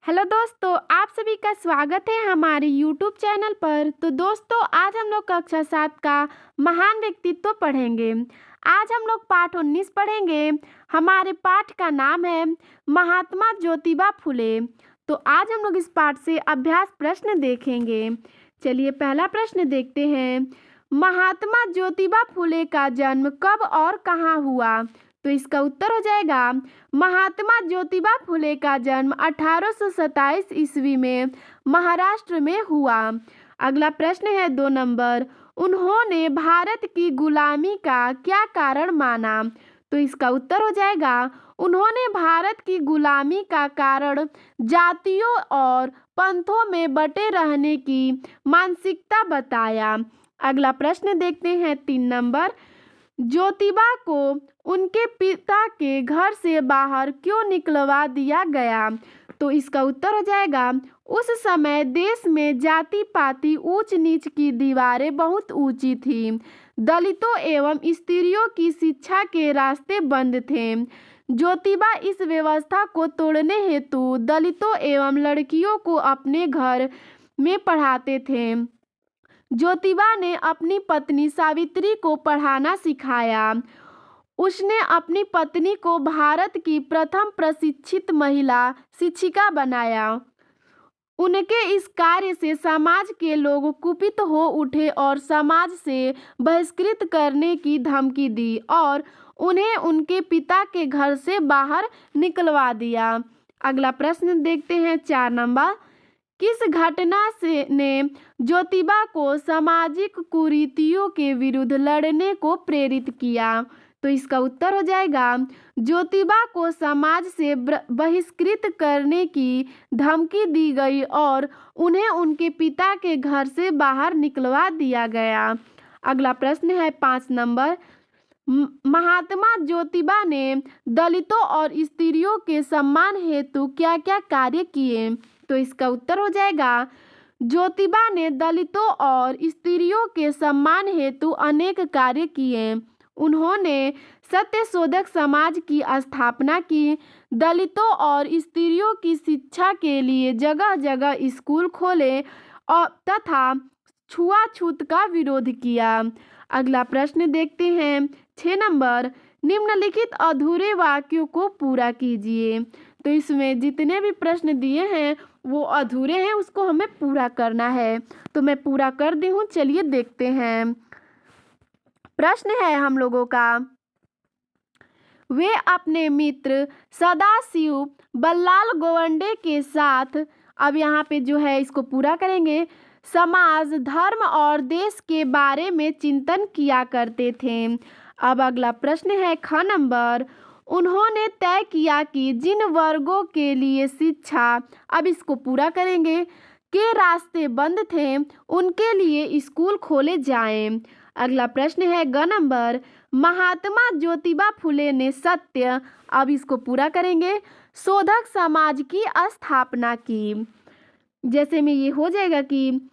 Hello दोस्तों, आप सभी का स्वागत है हमारे यूट्यूब चैनल पर। तो दोस्तों, आज हम लोग कक्षा 7 का महान व्यक्तित्व पढ़ेंगे। आज हम लोग पाठ 19 पढ़ेंगे। हमारे पाठ का नाम है महात्मा ज्योतिबा फुले। तो आज हम लोग इस पाठ से अभ्यास प्रश्न देखेंगे। चलिए पहला प्रश्न देखते हैं। महात्मा ज्योतिबा फुले का जन्म कब और कहाँ हुआ? तो इसका उत्तर हो जाएगा महात्मा ज्योतिबा फुले का जन्म 1827 ईस्वी में महाराष्ट्र में हुआ। अगला प्रश्न है 2 नंबर। उन्होंने भारत की गुलामी का क्या कारण माना? तो इसका उत्तर हो जाएगा उन्होंने भारत की गुलामी का कारण जातियों और पंथों में बटे रहने की मानसिकता बताया। अगला प्रश्न देखते हैं 3 नंबर। ज्योतिबा को उनके पिता के घर से बाहर क्यों निकलवा दिया गया? तो इसका उत्तर हो जाएगा उस समय देश में जाति पाति ऊंच नीच की दीवारें बहुत ऊंची थीं। दलितों एवं स्त्रियों की शिक्षा के रास्ते बंद थे। ज्योतिबा इस व्यवस्था को तोड़ने हेतु दलितों एवं लड़कियों को अपने घर में पढ़ाते थे। ज्योतिबा ने अपनी पत्नी सावित्री को पढ़ाना सिखाया। उसने अपनी पत्नी को भारत की प्रथम प्रशिक्षित महिला शिक्षिका बनाया। उनके इस कार्य से समाज के लोग कुपित हो उठे और समाज से बहिष्कृत करने की धमकी दी और उन्हें उनके पिता के घर से बाहर निकलवा दिया। अगला प्रश्न देखते हैं 4 नंबर। किस घटना से ने ज्योतिबा को सामाजिक कुरीतियों के विरुद्ध लड़ने को प्रेरित किया? तो इसका उत्तर हो जाएगा ज्योतिबा को समाज से बहिष्कृत करने की धमकी दी गई और उन्हें उनके पिता के घर से बाहर निकलवा दिया गया। अगला प्रश्न है 5 नंबर। महात्मा ज्योतिबा ने दलितों और स्त्रियों के सम्मान हेतु क्या क्या कार्य किए? तो इसका उत्तर हो जाएगा ज्योतिबा ने दलितों और स्त्रियों के सम्मान हेतु अनेक कार्य किए। उन्होंने सत्यशोधक समाज की स्थापना की। दलितों और स्त्रियों की शिक्षा के लिए जगह जगह स्कूल खोले और तथा छुआछूत का विरोध किया। अगला प्रश्न देखते हैं 6 नंबर। निम्नलिखित अधूरे वाक्यों को पूरा कीजिए। तो इसमें जितने भी प्रश्न दिए हैं वो अधूरे हैं, उसको हमें पूरा करना है। तो मैं पूरा कर दी हूँ, चलिए देखते हैं। प्रश्न है हम लोगों का, वे अपने मित्र सदाशिव बल्लाल गोवंडे के साथ, अब यहाँ पे जो है इसको पूरा करेंगे, समाज धर्म और देश के बारे में चिंतन किया करते थे। अब अगला प्रश्न है ख नंबर। उन्होंने तय किया कि जिन वर्गों के लिए शिक्षा, अब इसको पूरा करेंगे, के रास्ते बंद थे उनके लिए स्कूल खोले जाएं। अगला प्रश्न है ग नंबर। महात्मा ज्योतिबा फुले ने सत्य, अब इसको पूरा करेंगे, शोधक समाज की स्थापना की। जैसे में ये हो जाएगा कि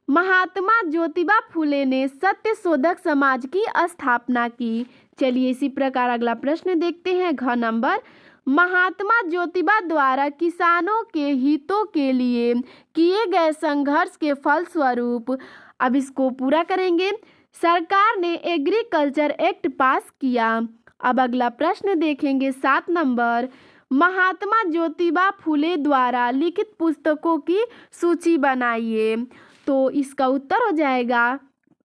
महात्मा ज्योतिबा फुले ने सत्य शोधक समाज की स्थापना की। चलिए इसी प्रकार अगला प्रश्न देखते हैं घ नंबर। महात्मा ज्योतिबा द्वारा किसानों के हितों के लिए किए गए संघर्ष के फलस्वरूप, अब इसको पूरा करेंगे, सरकार ने एग्रीकल्चर एक्ट पास किया। अब अगला प्रश्न देखेंगे 7 नंबर। महात्मा ज्योतिबा फुले द्वारा लिखित पुस्तकों की सूची बनाइए। तो इसका उत्तर हो जाएगा,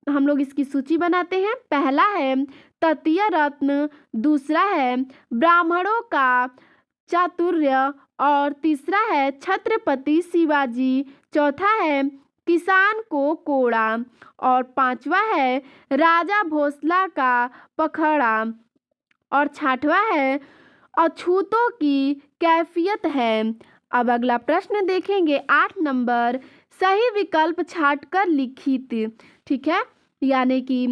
हम लोग इसकी सूची बनाते हैं। पहला है तृतीय रत्न, दूसरा है ब्राह्मणों का चातुर्य और तीसरा है छत्रपति शिवाजी, चौथा है किसान को कोड़ा और पांचवा है राजा भोसला का पखड़ा और छठवां है अछूतों की कैफियत है। अब अगला प्रश्न देखेंगे 8 नंबर। सही विकल्प छांटकर लिखित, ठीक है, यानी कि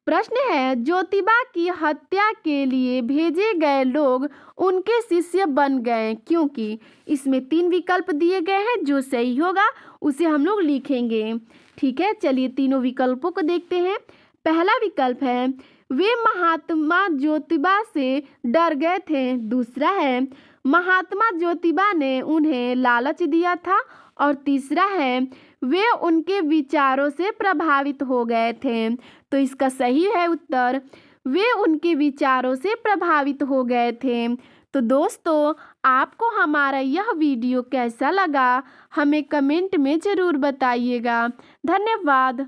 प्रश्न है ज्योतिबा की हत्या के लिए भेजे गए लोग उनके शिष्य बन गए क्योंकि, इसमें 3 विकल्प दिए गए हैं, जो सही होगा उसे हम लोग लिखेंगे। ठीक है, चलिए तीनों विकल्पों को देखते हैं। पहला विकल्प है वे महात्मा ज्योतिबा से डर गए थे। दूसरा है महात्मा ज्योतिबा ने उन्हें लालच दिया था। और तीसरा है वे उनके विचारों से प्रभावित हो गए थे। तो इसका सही है उत्तर, वे उनके विचारों से प्रभावित हो गए थे। तो दोस्तों, आपको हमारा यह वीडियो कैसा लगा हमें कमेंट में ज़रूर बताइएगा। धन्यवाद।